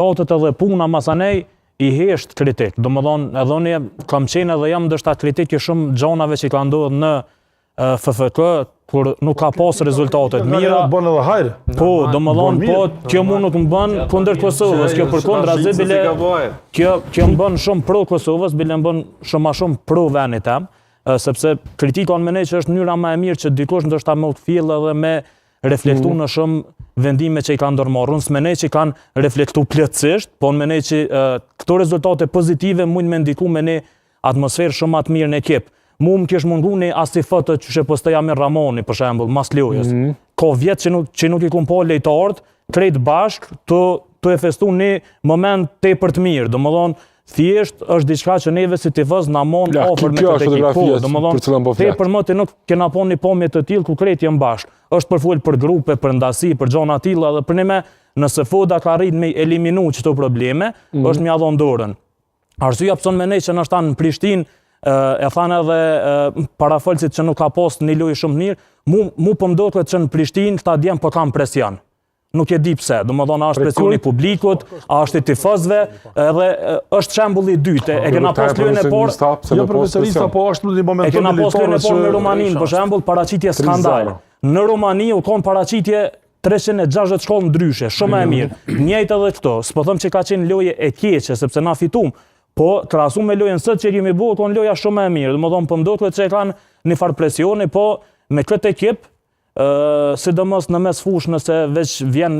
rezultatet edhe puna masanej i hesht kritik. Domethënë, edhe unë kam qenë edhe jam ndoshta kritik i shumë gjonave që ka ndodhur në FFK, kur nuk ka pas rezultate të mira. Bën edhe hajër. Po, domethënë, po kjo mu nuk më bën kundër Kosovës, kjo përkundra bile kjo më bën shumë pro Kosovës, bile më bën shumë më shumë pro vendit tem, sepse kritika në menej që është mënyra më e mirë që dikush ndoshta më të fill edhe me reflektu në shumë vendime që i kanë ndërmarrë. Unë s'menej që i kanë reflektu plotësisht, po në menej që këto rezultate pozitive mund me ndiku me një atmosferë shumë më të mirë në ekip. Mu më kish mungu një asi foto që she postoja me Ramoni, për shembull, mas lojës. Ka vjetë që nuk i kum pa lejtarët, krejt bashk, të e festu një moment tepër të mirë. Domethënë, thjesht është diçka që neve si tifoz na mon ofër me këtë ekip. Domethënë, tepër më të nuk kena pa një pamje të tillë ku krejt janë bashk. Është për fol për grupe, për ndasi, për gjona të tilla dhe për ne nëse Foda ka arrit me eliminu çto probleme, është mja dhon dorën. Arsyeja pse më nej që na shtan në Prishtinë e thanë edhe parafolësit që nuk ka pas një lojë shumë mirë, mu po mdoket që në Prishtinë këta djem po kanë presion. Nuk e di pse, domethënë a është presioni i publikut, a është i tifozëve, edhe është shembulli i dytë. E kena pas lojën e parë, jo profesionista, po është në moment e kena pas lojën e parë në Romaninë, për shembull, paraqitje skandal. Në Romani u kon paraqitje 360 shkollë ndryshe, shumë e mirë. Njëjtë edhe këto, s'po them që ka qenë lojë e keqe sepse na fitum, po krahasu me lojën sot që kemi bërë, kon loja shumë e mirë. Domethënë po mdoket që kanë një farë presioni, po me këtë ekip, sidomos në mes fush nëse veç vjen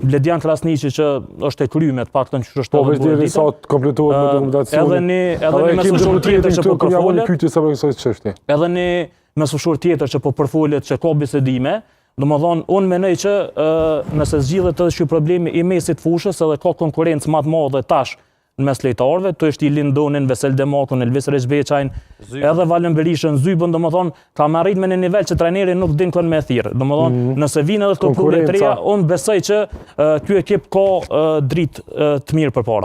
Bledian Krasniqi që është e kryme të paktën që është edhe vetë deri sa të kompletohet me dokumentacion. Edhe një mesfushur tjetër që po përfolet. Edhe një mesfushur tjetër që po përfolet që ka bisedime. Domethënë unë mendoj që nëse zgjidhet edhe ky problemi i mesit fushës edhe ka konkurrencë më të madhe tash në mes lejtarëve, të është i Lindonin, Vesel Demakun, Elvis Rexbeçajn, edhe Valen Berishën, Zybën, domethënë ka arrit me një nivel që trajneri nuk din kënd me thirr. Domethënë, nëse vinë edhe këto klube të reja, unë besoj që ky ekip ka dritë të mirë përpara.